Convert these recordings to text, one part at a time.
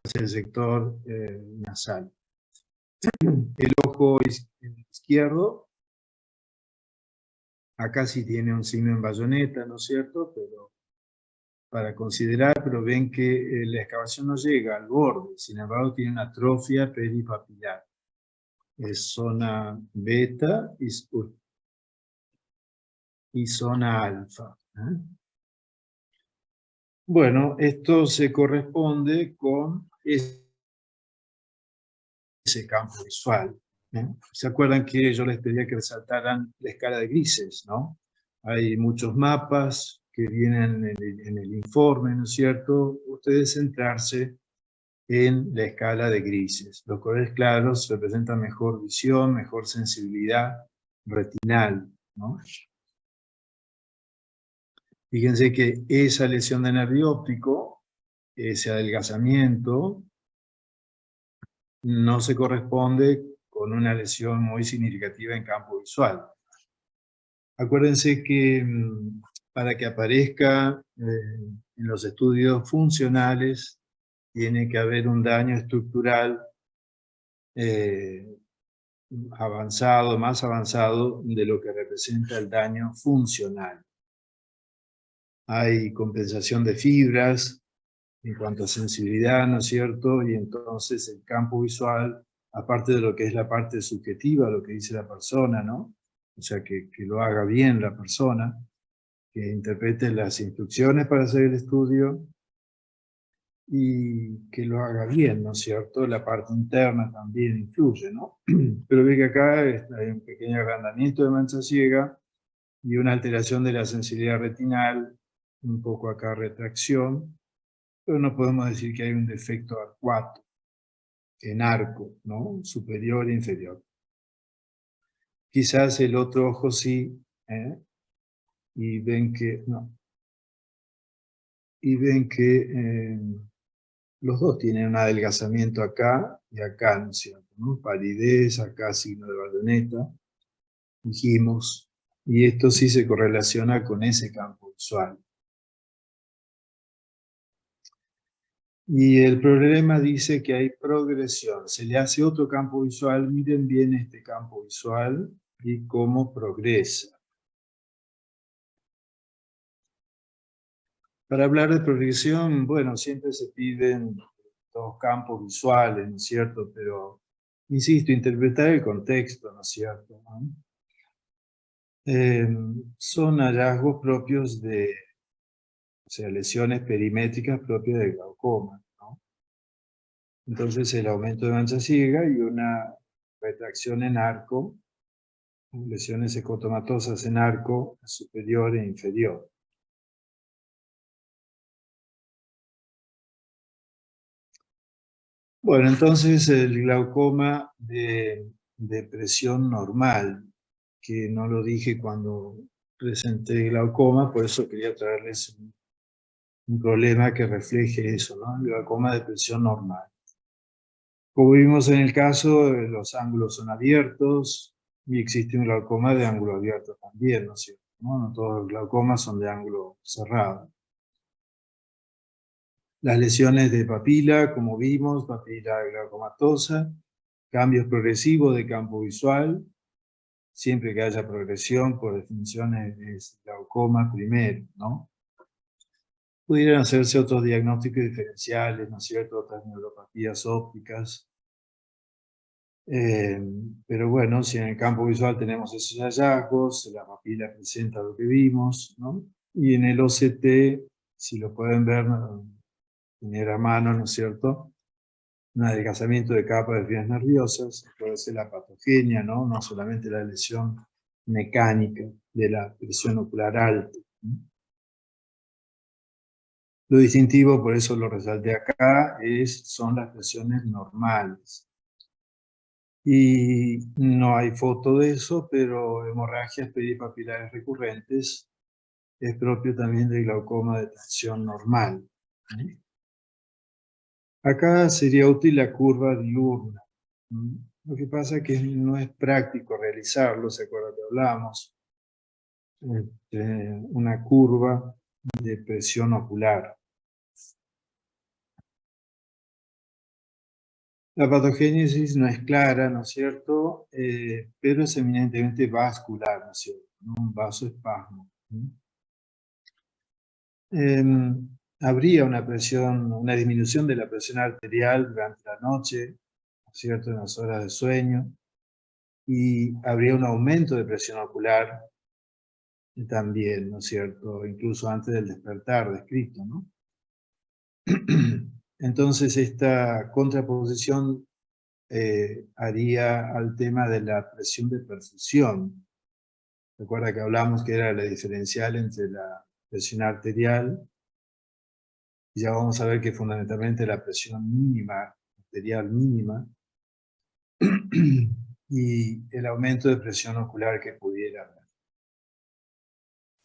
hacia el sector nasal. El ojo izquierdo, acá sí tiene un signo en bayoneta, ¿no es cierto? Pero para considerar, pero ven que la excavación no llega al borde, sin embargo tiene una atrofia peripapilar. Es zona beta y zona alfa. Bueno, esto se corresponde con ese campo visual. ¿Se acuerdan que yo les pedía que resaltaran la escala de grises, ¿no? Hay muchos mapas que vienen en el informe, ¿no es cierto? Ustedes centrarse en la escala de grises. Los colores claros representan mejor visión, mejor sensibilidad retinal, ¿no? Fíjense que esa lesión de nervio óptico, ese adelgazamiento, no se corresponde con una lesión muy significativa en campo visual. Acuérdense que para que aparezca en los estudios funcionales tiene que haber un daño estructural avanzado, más avanzado de lo que representa el daño funcional. Hay compensación de fibras en cuanto a sensibilidad, ¿no es cierto? Y entonces el campo visual, aparte de lo que es la parte subjetiva, lo que dice la persona, ¿no? O sea, que lo haga bien la persona, que interprete las instrucciones para hacer el estudio y que lo haga bien, ¿no es cierto? La parte interna también influye, ¿no? Pero ve que acá hay un pequeño agrandamiento de mancha ciega y una alteración de la sensibilidad retinal, un poco acá retracción, pero no podemos decir que hay un defecto arcuato en arco, ¿no? Superior e inferior. Quizás el otro ojo sí, y ven que, no. Y ven que los dos tienen un adelgazamiento acá y acá, ¿no es cierto? ¿No? Palidez, acá signo de bayoneta, dijimos, y esto sí se correlaciona con ese campo visual. Y el problema dice que hay progresión. Se le hace otro campo visual. Miren bien este campo visual y cómo progresa. Para hablar de progresión, bueno, siempre se piden dos campos visuales, ¿no es cierto? Pero, insisto, interpretar el contexto, ¿no es cierto? Son hallazgos propios de, o sea, lesiones perimétricas propias del glaucoma, ¿no? Entonces el aumento de mancha ciega y una retracción en arco, lesiones escotomatosas en arco superior e inferior. Bueno, entonces el glaucoma de presión normal, que no lo dije cuando presenté glaucoma, por eso quería traerles un problema que refleje eso, ¿no? El glaucoma de presión normal. Como vimos en el caso, los ángulos son abiertos y existe un glaucoma de ángulo abierto también, ¿no es cierto? No todos los glaucomas son de ángulo cerrado. Las lesiones de papila, como vimos, papila glaucomatosa, cambios progresivos de campo visual, siempre que haya progresión, por definición es glaucoma primero, ¿no? Pudieran hacerse otros diagnósticos diferenciales, ¿no es cierto? Otras neuropatías ópticas. Pero bueno, si en el campo visual tenemos esos hallazgos, la papila presenta lo que vimos, ¿no? Y en el OCT, si lo pueden ver, tener a mano, ¿no es cierto? Un adelgazamiento de capas de fibras nerviosas, puede ser la patogenia, ¿no? No solamente la lesión mecánica de la presión ocular alta, ¿no? Lo distintivo, por eso lo resalté acá, son las presiones normales. Y no hay foto de eso, pero hemorragias peripapilares recurrentes es propio también del glaucoma de tensión normal. Acá sería útil la curva diurna. Lo que pasa es que no es práctico realizarlo, ¿se acuerdan que hablamos? Una curva de presión ocular. La patogénesis no es clara, ¿no es cierto? Pero es eminentemente vascular, ¿no es cierto? ¿No? Un vasoespasmo. Habría una disminución de la presión arterial durante la noche, ¿no es cierto? En las horas de sueño. Y habría un aumento de presión ocular también, ¿no es cierto? Incluso antes del despertar descrito, ¿no? Entonces, esta contraposición haría al tema de la presión de perfusión. Recuerda que hablamos que era la diferencial entre la presión arterial, y ya vamos a ver que fundamentalmente la presión mínima, arterial mínima, y el aumento de presión ocular que pudiera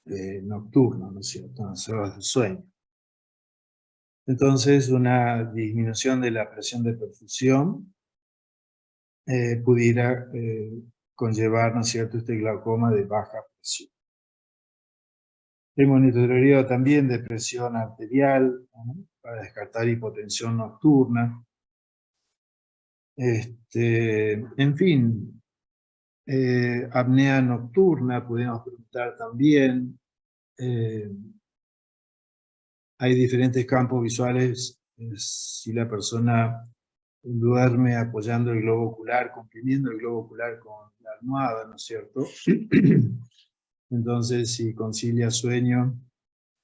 haber nocturno, ¿no es cierto?, en las horas de sueño. Entonces, una disminución de la presión de perfusión pudiera conllevar, ¿no es cierto?, este glaucoma de baja presión. El monitoreo también de presión arterial, ¿no?, para descartar hipotensión nocturna. En fin, apnea nocturna, podemos preguntar también. Hay diferentes campos visuales, si la persona duerme apoyando el globo ocular, comprimiendo el globo ocular con la almohada, ¿no es cierto? Entonces, si concilia sueño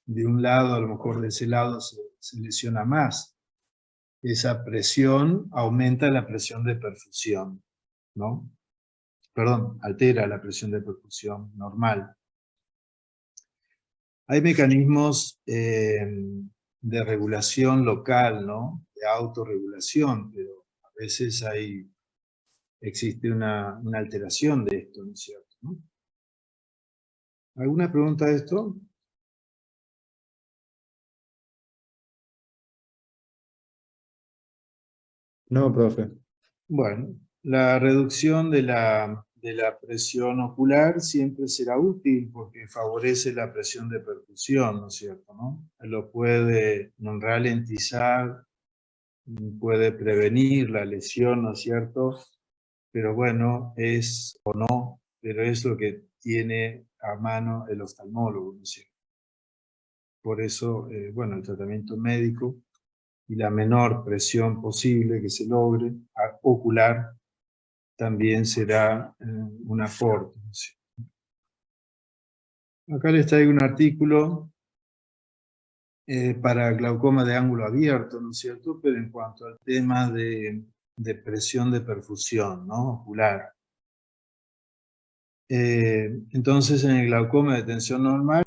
de un lado, a lo mejor de ese lado se lesiona más. Esa presión aumenta la presión de perfusión, ¿no? Perdón, altera la presión de perfusión normal. Hay mecanismos de regulación local, ¿no?, de autorregulación, pero a veces existe una alteración de esto, ¿no es cierto?, ¿no? ¿Alguna pregunta de esto? No, profe. Bueno, la reducción de la presión ocular siempre será útil porque favorece la presión de perfusión, ¿no es cierto?, ¿no? Lo puede ralentizar, puede prevenir la lesión, ¿no es cierto? Pero bueno, pero es lo que tiene a mano el oftalmólogo, ¿no es cierto? Por eso, bueno, el tratamiento médico y la menor presión posible que se logre ocular también será un aporte, ¿no es cierto? Acá les traigo un artículo para glaucoma de ángulo abierto, ¿no es cierto? Pero en cuanto al tema de presión de perfusión, ¿no?, ocular. Entonces, en el glaucoma de tensión normal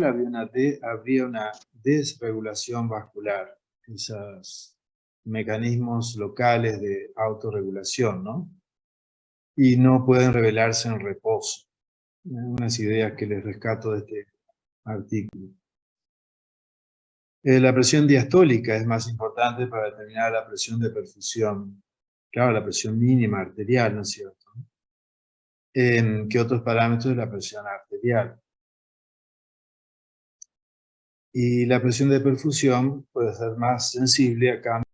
habría una desregulación vascular, esos mecanismos locales de autorregulación, ¿no? Y no pueden revelarse en reposo. Unas ideas que les rescato de este artículo. La presión diastólica es más importante para determinar la presión de perfusión. Claro, la presión mínima arterial, ¿no es cierto?, que otros parámetros de la presión arterial. Y la presión de perfusión puede ser más sensible a cambios